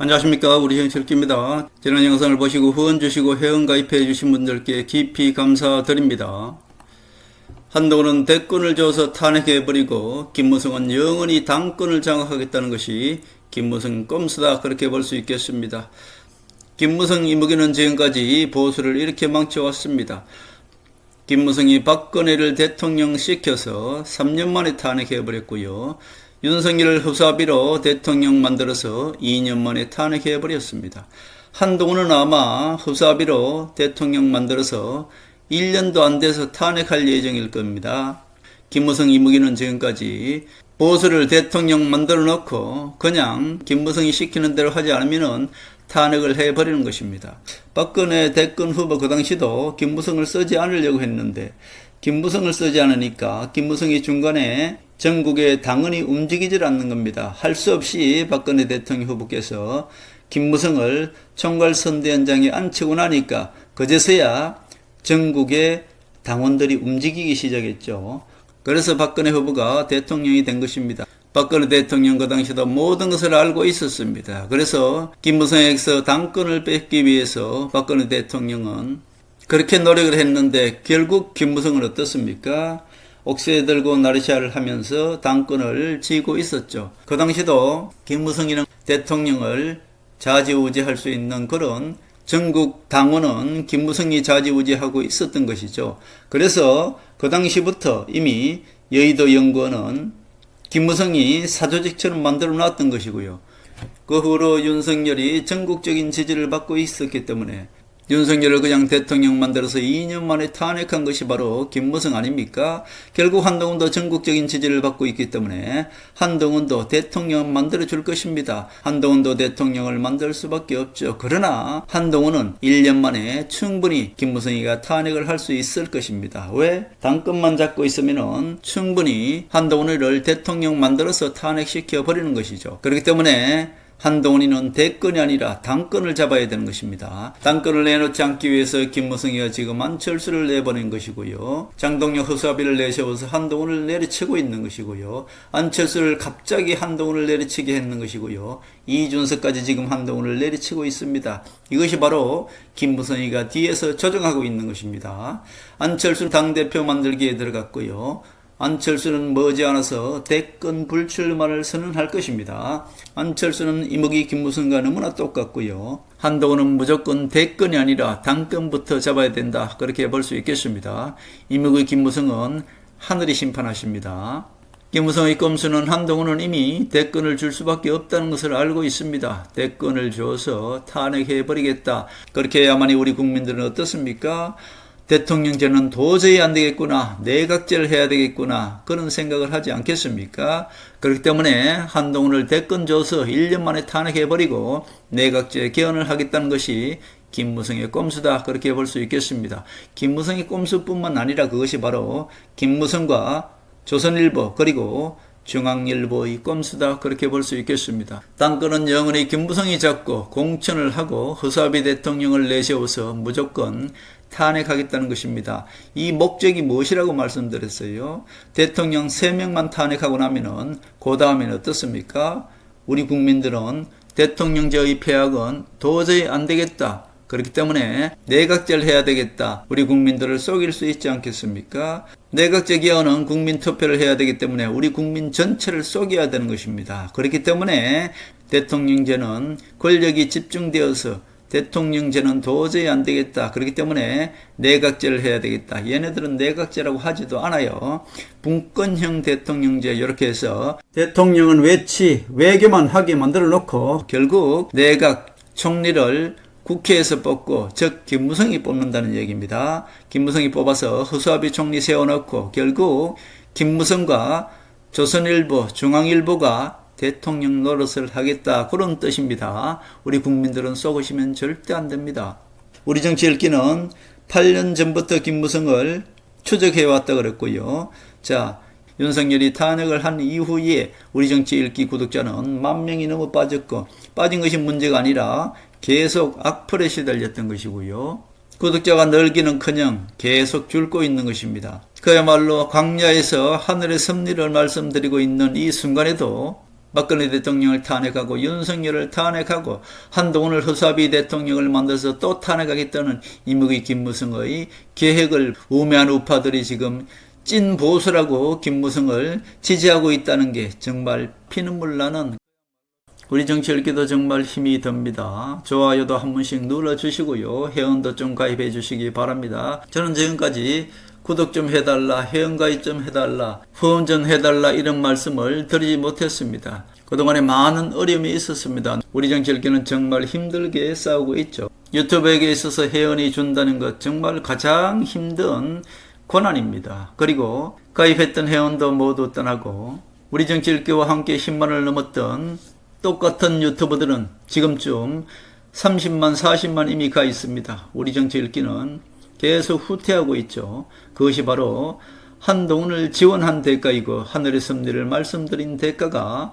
안녕하십니까. 우리 정철기입니다. 지난 영상을 보시고 후원 주시고 회원 가입해 주신 분들께 깊이 감사드립니다. 한동훈은 대권을 줘서 탄핵해버리고 김무성은 영원히 당권을 장악하겠다는 것이 김무성 꼼수다, 그렇게 볼 수 있겠습니다. 김무성 이무기는 지금까지 보수를 이렇게 망쳐왔습니다. 김무성이 박근혜를 대통령 시켜서 3년 만에 탄핵해버렸고요. 윤석열을 흡사비로 대통령 만들어서 2년 만에 탄핵해버렸습니다. 한동훈은 아마 흡사비로 대통령 만들어서 1년도 안 돼서 탄핵할 예정일 겁니다. 김무성 이무기는 지금까지 보수를 대통령 만들어 놓고 그냥 김무성이 시키는 대로 하지 않으면 탄핵을 해버리는 것입니다. 박근혜 대권 후보 그 당시도 김무성을 쓰지 않으려고 했는데 김무성을 쓰지 않으니까 김무성이 중간에 전국에 당원이 움직이질 않는 겁니다. 할 수 없이 박근혜 대통령 후보께서 김무성을 총괄선대위원장에 앉히고 나니까 그제서야 전국의 당원들이 움직이기 시작했죠. 그래서 박근혜 후보가 대통령이 된 것입니다. 박근혜 대통령 그 당시도 모든 것을 알고 있었습니다. 그래서 김무성에게서 당권을 뺏기 위해서 박근혜 대통령은 그렇게 노력을 했는데 결국 김무성은 어떻습니까? 옥새 들고 나르샤를 하면서 당권을 쥐고 있었죠. 그 당시도 김무성이는 대통령을 좌지우지할 수 있는 그런 전국 당원은 김무성이 좌지우지하고 있었던 것이죠. 그래서 그 당시부터 이미 여의도 연구원은 김무성이 사조직처럼 만들어 놨던 것이고요. 그 후로 윤석열이 전국적인 지지를 받고 있었기 때문에 윤석열을 그냥 대통령 만들어서 2년 만에 탄핵한 것이 바로 김무성 아닙니까? 결국 한동훈도 전국적인 지지를 받고 있기 때문에 한동훈도 대통령 만들어 줄 것입니다. 한동훈도 대통령을 만들 수밖에 없죠. 그러나 한동훈은 1년 만에 충분히 김무성이가 탄핵을 할 수 있을 것입니다. 왜? 당권만 잡고 있으면 충분히 한동훈을 대통령 만들어서 탄핵시켜 버리는 것이죠. 그렇기 때문에 한동훈이는 대권이 아니라 당권을 잡아야 되는 것입니다. 당권을 내놓지 않기 위해서 김무성이가 지금 안철수를 내보낸 것이고요. 장동혁 허수아비를 내세워서 한동훈을 내리치고 있는 것이고요. 안철수를 갑자기 한동훈을 내리치게 했는 것이고요. 이준석까지 지금 한동훈을 내리치고 있습니다. 이것이 바로 김무성이가 뒤에서 조정하고 있는 것입니다. 안철수 당대표 만들기에 들어갔고요. 안철수는 머지않아서 대권 불출마를 선언할 것입니다. 안철수는 이무기 김무성과 너무나 똑같고요. 한동훈은 무조건 대권이 아니라 당권부터 잡아야 된다, 그렇게 볼 수 있겠습니다. 이무기 김무성은 하늘이 심판하십니다. 김무성의 꼼수는 한동훈은 이미 대권을 줄 수밖에 없다는 것을 알고 있습니다. 대권을 줘서 탄핵해버리겠다. 그렇게 해야만이 우리 국민들은 어떻습니까? 대통령제는 도저히 안 되겠구나, 내각제를 해야 되겠구나, 그런 생각을 하지 않겠습니까? 그렇기 때문에 한동훈을 대권 줘서 1년 만에 탄핵해버리고 내각제 개헌을 하겠다는 것이 김무성의 꼼수다, 그렇게 볼 수 있겠습니다. 김무성의 꼼수뿐만 아니라 그것이 바로 김무성과 조선일보 그리고 중앙일보의 꼼수다, 그렇게 볼 수 있겠습니다. 당권은 영원히 김무성이 잡고 공천을 하고 허수아비 대통령을 내세워서 무조건 탄핵하겠다는 것입니다. 이 목적이 무엇이라고 말씀드렸어요? 대통령 3명만 탄핵하고 나면은 그 다음에는 어떻습니까? 우리 국민들은 대통령제의 폐악은 도저히 안 되겠다, 그렇기 때문에 내각제를 해야 되겠다, 우리 국민들을 속일 수 있지 않겠습니까? 내각제 개헌은 국민 투표를 해야 되기 때문에 우리 국민 전체를 속여야 되는 것입니다. 그렇기 때문에 대통령제는 권력이 집중되어서 대통령제는 도저히 안 되겠다, 그렇기 때문에 내각제를 해야 되겠다. 얘네들은 내각제라고 하지도 않아요. 분권형 대통령제, 이렇게 해서 대통령은 외교만 하게 만들어 놓고 결국 내각 총리를 국회에서 뽑고, 즉 김무성이 뽑는다는 얘기입니다. 김무성이 뽑아서 허수아비 총리 세워놓고 결국 김무성과 조선일보, 중앙일보가 대통령 노릇을 하겠다, 그런 뜻입니다. 우리 국민들은 속으시면 절대 안 됩니다. 우리 정치 읽기는 8년 전부터 김무성을 추적해왔다 그랬고요. 자, 윤석열이 탄핵을 한 이후에 우리 정치 읽기 구독자는 10,000명이 넘어 빠졌고, 빠진 것이 문제가 아니라 계속 악플에 시달렸던 것이고요. 구독자가 늘기는커녕 계속 줄고 있는 것입니다. 그야말로 광야에서 하늘의 섭리를 말씀드리고 있는 이 순간에도 박근혜 대통령을 탄핵하고 윤석열을 탄핵하고 한동훈을 허수아비 대통령을 만들어서 또 탄핵하겠다는 이무기 김무성의 계획을 우매한 우파들이 지금 찐 보수라고 김무성을 지지하고 있다는 게 정말 피눈물 나는, 우리 정치 읽기도 정말 힘이 듭니다. 좋아요도 한 번씩 눌러주시고요. 회원도 좀 가입해 주시기 바랍니다. 저는 지금까지 구독 좀 해달라, 회원가입 좀 해달라, 후원 좀 해달라 이런 말씀을 드리지 못했습니다. 그동안에 많은 어려움이 있었습니다. 우리 정치 읽기는 정말 힘들게 싸우고 있죠. 유튜브에게 있어서 회원이 준다는 것 정말 가장 힘든 고난입니다. 그리고 가입했던 회원도 모두 떠나고 우리 정치 읽기와 함께 10만을 넘었던 똑같은 유튜버들은 지금쯤 30만, 40만 이미 가 있습니다. 우리 정치 읽기는 계속 후퇴하고 있죠. 그것이 바로 한동훈을 지원한 대가이고 하늘의 섭리를 말씀드린 대가가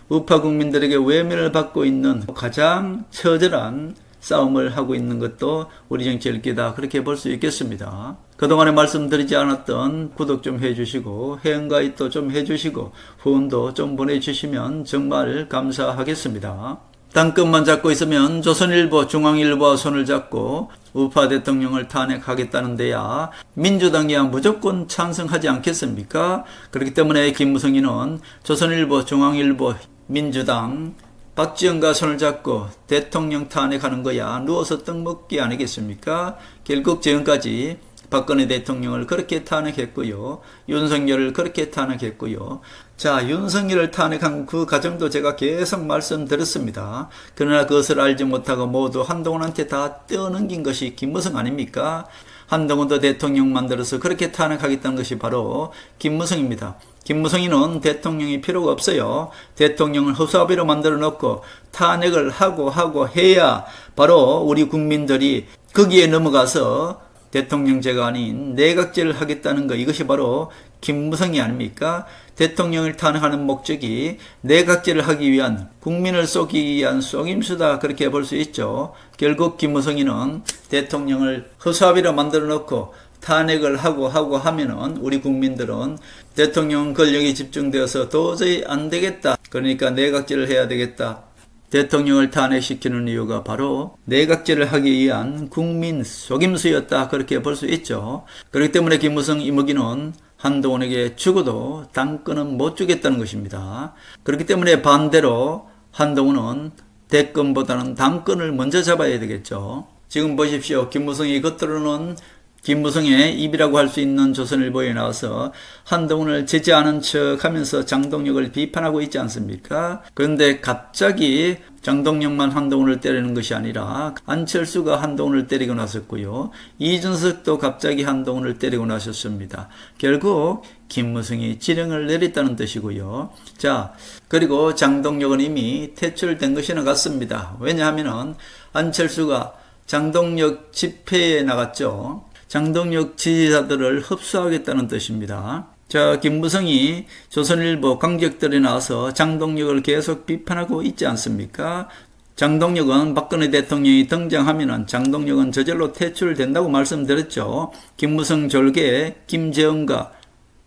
우파 국민들에게 외면을 받고 있는 가장 처절한 싸움을 하고 있는 것도 우리 정치 읽기다, 그렇게 볼 수 있겠습니다. 그동안에 말씀드리지 않았던 구독 좀 해주시고 회원가입도 좀 해주시고 후원도 좀 보내주시면 정말 감사하겠습니다. 당권만 잡고 있으면 조선일보, 중앙일보와 손을 잡고 우파 대통령을 탄핵하겠다는 데야 민주당이야 무조건 찬성하지 않겠습니까? 그렇기 때문에 김무성이는 조선일보, 중앙일보, 민주당, 박지원과 손을 잡고 대통령 탄핵하는 거야 누워서 떡 먹기 아니겠습니까? 결국 지금까지 박근혜 대통령을 그렇게 탄핵했고요. 윤석열을 그렇게 탄핵했고요. 자, 윤석열을 탄핵한 그 과정도 제가 계속 말씀드렸습니다. 그러나 그것을 알지 못하고 모두 한동훈한테 다 떼어넘긴 것이 김무성 아닙니까? 한동훈도 대통령 만들어서 그렇게 탄핵하겠다는 것이 바로 김무성입니다. 김무성이는 대통령이 필요가 없어요. 대통령을 허수아비로 만들어 놓고 탄핵을 하고 해야 바로 우리 국민들이 거기에 넘어가서 대통령제가 아닌 내각제를 하겠다는 것, 이것이 바로 김무성이 아닙니까? 대통령을 탄핵하는 목적이 내각제를 하기 위한, 국민을 속이기 위한 속임수다, 그렇게 볼 수 있죠. 결국 김무성이는 대통령을 허수아비로 만들어 놓고 탄핵을 하고 하면은 우리 국민들은 대통령 권력이 집중되어서 도저히 안 되겠다, 그러니까 내각제를 해야 되겠다, 대통령을 탄핵시키는 이유가 바로 내각제를 하기 위한 국민 속임수였다, 그렇게 볼 수 있죠. 그렇기 때문에 김무성, 이무기는 한동훈에게 죽어도 당권은 못 주겠다는 것입니다. 그렇기 때문에 반대로 한동훈은 대권보다는 당권을 먼저 잡아야 되겠죠. 지금 보십시오. 김무성이 겉으로는 김무성의 입이라고 할 수 있는 조선일보에 나와서 한동훈을 제지하는 척하면서 장동혁을 비판하고 있지 않습니까? 그런데 갑자기 장동혁만 한동훈을 때리는 것이 아니라 안철수가 한동훈을 때리고 나섰고요. 이준석도 갑자기 한동훈을 때리고 나섰습니다. 결국 김무성이 지령을 내렸다는 뜻이고요. 자, 그리고 장동혁은 이미 퇴출된 것이나 같습니다. 왜냐하면 안철수가 장동혁 집회에 나갔죠. 장동혁 지지자들을 흡수하겠다는 뜻입니다. 자, 김무성이 조선일보 강적들에 나와서 장동혁을 계속 비판하고 있지 않습니까? 장동혁은 박근혜 대통령이 등장하면 장동혁은 저절로 퇴출된다고 말씀드렸죠. 김무성 졸개에 김재원과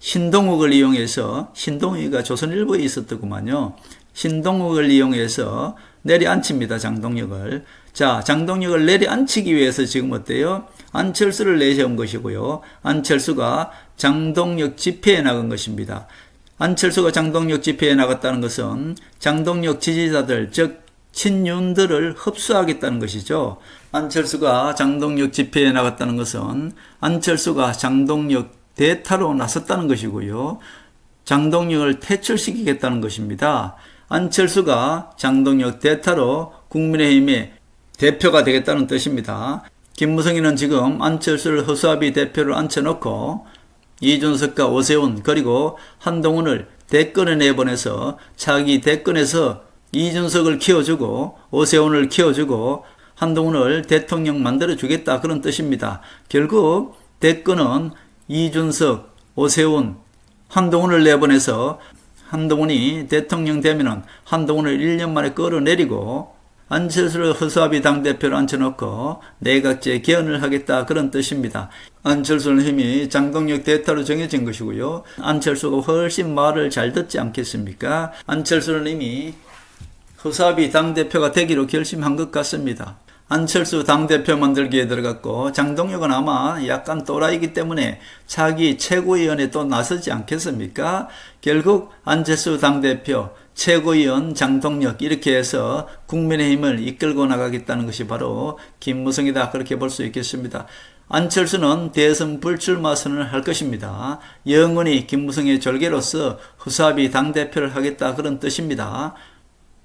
신동욱을 이용해서, 신동욱이가 조선일보에 있었더구만요. 신동욱을 이용해서 내려앉힙니다, 장동혁을. 자, 장동혁을 내려앉히기 위해서 지금 어때요? 안철수를 내세운 것이고요. 안철수가 장동혁 집회에 나간 것입니다. 안철수가 장동혁 집회에 나갔다는 것은 장동혁 지지자들, 즉 친윤들을 흡수하겠다는 것이죠. 안철수가 장동혁 집회에 나갔다는 것은 안철수가 장동혁 대타로 나섰다는 것이고요. 장동혁을 퇴출시키겠다는 것입니다. 안철수가 장동혁 대타로 국민의힘의 대표가 되겠다는 뜻입니다. 김무성이는 지금 안철수를 허수아비 대표를 앉혀놓고 이준석과 오세훈 그리고 한동훈을 대권에 내보내서 자기 대권에서 이준석을 키워주고 오세훈을 키워주고 한동훈을 대통령 만들어주겠다, 그런 뜻입니다. 결국 대권은 이준석, 오세훈, 한동훈을 내보내서 한동훈이 대통령 되면은 한동훈을 1년 만에 끌어내리고 안철수를 허수아비 당대표로 앉혀놓고 내각제 개헌을 하겠다 그런 뜻입니다. 안철수는 힘이 장동혁 대타로 정해진 것이고요. 안철수가 훨씬 말을 잘 듣지 않겠습니까? 안철수는 이미 허수아비 당대표가 되기로 결심한 것 같습니다. 안철수 당대표 만들기에 들어갔고 장동혁은 아마 약간 또라이기 때문에 차기 최고위원에 또 나서지 않겠습니까? 결국 안철수 당대표, 최고위원 장동혁 이렇게 해서 국민의힘을 이끌고 나가겠다는 것이 바로 김무성이다 그렇게 볼 수 있겠습니다. 안철수는 대선 불출마 선언을 할 것입니다. 영원히 김무성의 졸개로서 허수아비 당대표를 하겠다 그런 뜻입니다.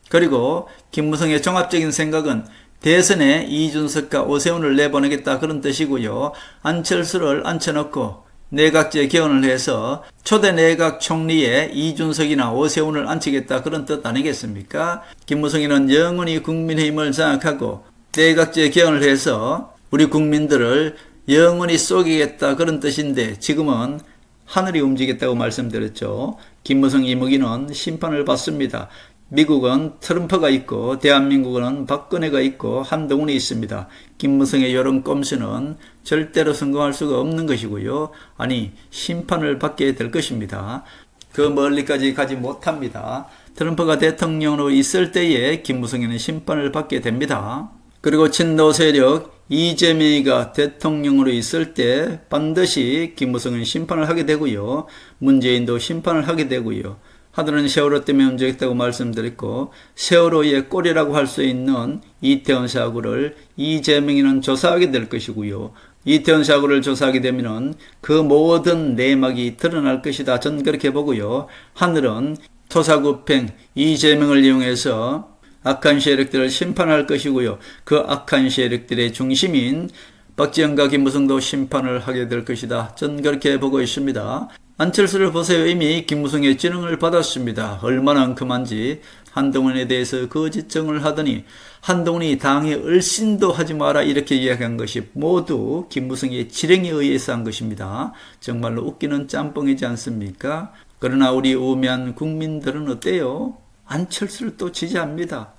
그리고 김무성의 종합적인 생각은 대선에 이준석과 오세훈을 내보내겠다 그런 뜻이고요. 안철수를 앉혀놓고 내각제 개헌을 해서 초대 내각 총리에 이준석이나 오세훈을 앉히겠다 그런 뜻 아니겠습니까? 김무성이는 영원히 국민의힘을 장악하고 내각제 개헌을 해서 우리 국민들을 영원히 속이겠다 그런 뜻인데 지금은 하늘이 움직였다고 말씀드렸죠. 김무성 이무기는 심판을 받습니다. 미국은 트럼프가 있고 대한민국은 박근혜가 있고 한동훈이 있습니다. 김무성의 이런 꼼수는 절대로 성공할 수가 없는 것이고요. 아니 심판을 받게 될 것입니다. 그 멀리까지 가지 못합니다. 트럼프가 대통령으로 있을 때에 김무성에는 심판을 받게 됩니다. 그리고 친노 세력 이재명이가 대통령으로 있을 때 반드시 김무성은 심판을 하게 되고요. 문재인도 심판을 하게 되고요. 하늘은 세월호 때문에 움직였다고 말씀드렸고 세월호의 꼴이라고 할 수 있는 이태원 사고를 이재명이는 조사하게 될 것이고요. 이태원 사고를 조사하게 되면 그 모든 내막이 드러날 것이다. 전 그렇게 보고요. 하늘은 토사구팽 이재명을 이용해서 악한 세력들을 심판할 것이고요. 그 악한 세력들의 중심인 박지원과 김무성도 심판을 하게 될 것이다. 전 그렇게 보고 있습니다. 안철수를 보세요. 이미 김무성의 지령을 받았습니다. 얼마나 그만지 한동훈에 대해서 거짓정을 하더니 한동훈이 당에 얼씬도 하지 마라 이렇게 이야기한 것이 모두 김무성의 지령에 의해서 한 것입니다. 정말로 웃기는 짬뽕이지 않습니까? 그러나 우리 우매한 국민들은 어때요? 안철수를 또 지지합니다.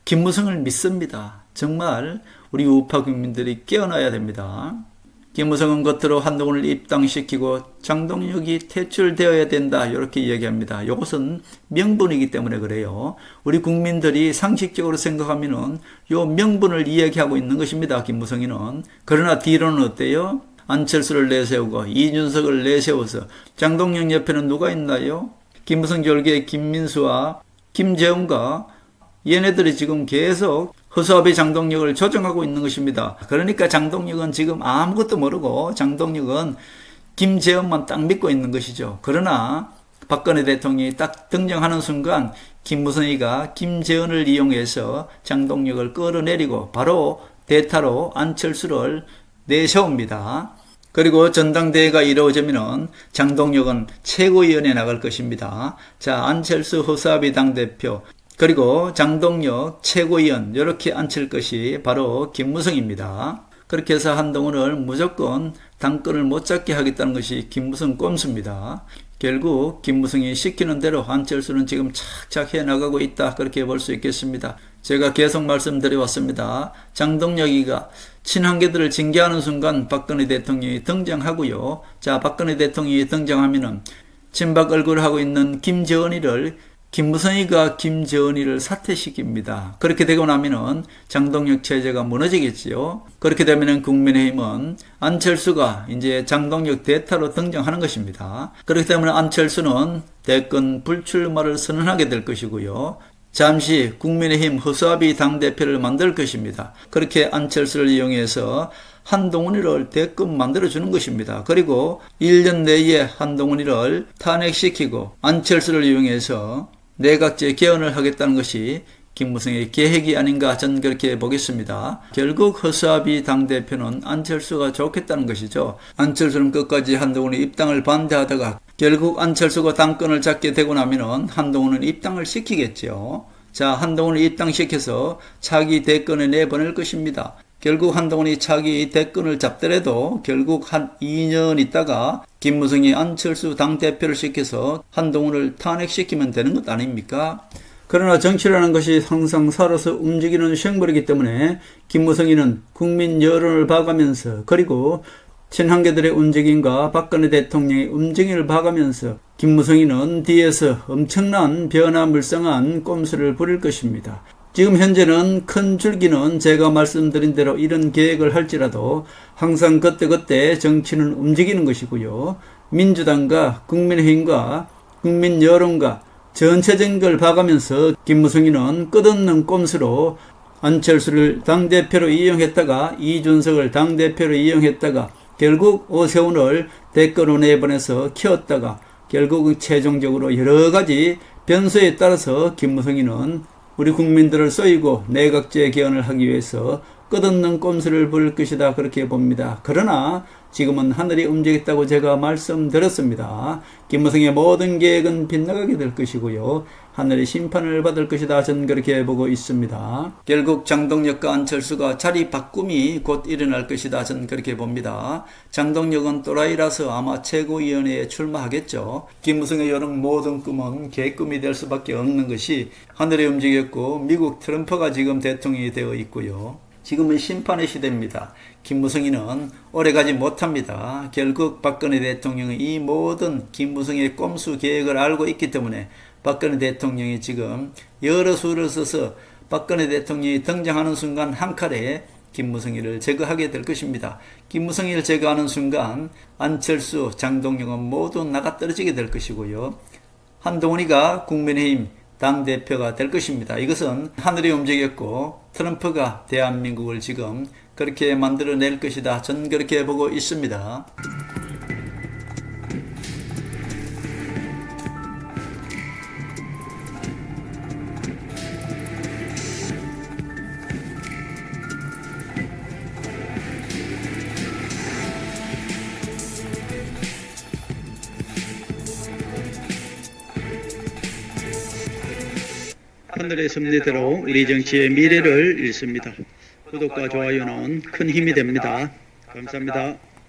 김무성을 믿습니다. 정말 우리 우파 국민들이 깨어나야 됩니다. 김무성은 겉으로 한동훈을 입당시키고 장동혁이 퇴출되어야 된다 이렇게 이야기합니다. 이것은 명분이기 때문에 그래요. 우리 국민들이 상식적으로 생각하면은 요 명분을 이야기하고 있는 것입니다. 김무성이는. 그러나 뒤로는 어때요? 안철수를 내세우고 이준석을 내세워서 장동혁 옆에는 누가 있나요? 김무성 졸개 김민수와 김재훈과 얘네들이 지금 계속 허수아비 장동혁을 조정하고 있는 것입니다. 그러니까 장동혁은 지금 아무것도 모르고 장동혁은 김재원만 딱 믿고 있는 것이죠. 그러나 박근혜 대통령이 딱 등장하는 순간 김무성이가 김재원을 이용해서 장동혁을 끌어내리고 바로 대타로 안철수를 내세웁니다. 그리고 전당대회가 이루어지면 장동혁은 최고위원회에 나갈 것입니다. 자, 안철수 허수아비 당대표 그리고 장동혁 최고위원 이렇게 앉힐 것이 바로 김무성입니다. 그렇게 해서 한동훈을 무조건 당권을 못 잡게 하겠다는 것이 김무성 꼼수입니다. 결국 김무성이 시키는 대로 안철수는 지금 착착 해나가고 있다 그렇게 볼 수 있겠습니다. 제가 계속 말씀드려왔습니다. 장동혁이가 친한계들을 징계하는 순간 박근혜 대통령이 등장하고요. 자, 박근혜 대통령이 등장하면은 친박 얼굴을 하고 있는 김재원이를 김무성이가 김재원이를 사퇴시킵니다. 그렇게 되고 나면은 장동혁 체제가 무너지겠지요. 그렇게 되면은 국민의힘은 안철수가 이제 장동혁 대타로 등장하는 것입니다. 그렇기 때문에 안철수는 대권 불출마를 선언하게 될 것이고요. 잠시 국민의힘 허수아비 당대표를 만들 것입니다. 그렇게 안철수를 이용해서 한동훈이를 대권 만들어주는 것입니다. 그리고 1년 내에 한동훈이를 탄핵시키고 안철수를 이용해서 내각제 개헌을 하겠다는 것이 김무성의 계획이 아닌가 저는 그렇게 보겠습니다. 결국 허수아비 당대표는 안철수가 좋겠다는 것이죠. 안철수는 끝까지 한동훈의 입당을 반대하다가 결국 안철수가 당권을 잡게 되고 나면은 한동훈은 입당을 시키겠죠. 자, 한동훈을 입당시켜서 차기 대권에 내보낼 것입니다. 결국 한동훈이 차기 대권을 잡더라도 결국 한 2년 있다가 김무성이 안철수 당대표를 시켜서 한동훈을 탄핵시키면 되는 것 아닙니까? 그러나 정치라는 것이 항상 살아서 움직이는 생물이기 때문에 김무성이는 국민 여론을 봐가면서 그리고 친한계들의 움직임과 박근혜 대통령의 움직임을 봐가면서 김무성이는 뒤에서 엄청난 변화무쌍한 꼼수를 부릴 것입니다. 지금 현재는 큰 줄기는 제가 말씀드린 대로 이런 계획을 할지라도 항상 그때그때 정치는 움직이는 것이고요. 민주당과 국민의힘과 국민 여론과 전체적인 걸 봐가면서 김무성이는 끝없는 꼼수로 안철수를 당대표로 이용했다가 이준석을 당대표로 이용했다가 결국 오세훈을 대권을 내보내서 키웠다가 결국은 최종적으로 여러가지 변수에 따라서 김무성이는 우리 국민들을 쏘이고 내각제 개헌을 하기 위해서 끝없는 꼼수를 부릴 것이다 그렇게 봅니다. 그러나 지금은 하늘이 움직였다고 제가 말씀드렸습니다. 김무성의 모든 계획은 빗나가게 될 것이고요. 하늘의 심판을 받을 것이다 저는 그렇게 보고 있습니다. 결국 장동혁과 안철수가 자리 바꿈이 곧 일어날 것이다 저는 그렇게 봅니다. 장동혁은 또라이라서 아마 최고위원회에 출마하겠죠. 김무성의 이런 모든 꿈은 개꿈이 될 수밖에 없는 것이 하늘에 움직였고 미국 트럼프가 지금 대통령이 되어 있고요. 지금은 심판의 시대입니다. 김무성이는 오래가지 못합니다. 결국 박근혜 대통령이 이 모든 김무성의 꼼수 계획을 알고 있기 때문에 박근혜 대통령이 지금 여러 수를 써서 박근혜 대통령이 등장하는 순간 한 칼에 김무성이를 제거하게 될 것입니다. 김무성이를 제거하는 순간 안철수, 장동혁은 모두 나가떨어지게 될 것이고요. 한동훈이가 국민의힘 당대표가 될 것입니다. 이것은 하늘이 움직였고 트럼프가 대한민국을 지금 그렇게 만들어낼 것이다. 전 그렇게 보고 있습니다. 하늘의 섭리대로 우리 정치의 미래를 읽습니다. 구독과 좋아요는 큰 힘이 됩니다. 감사합니다.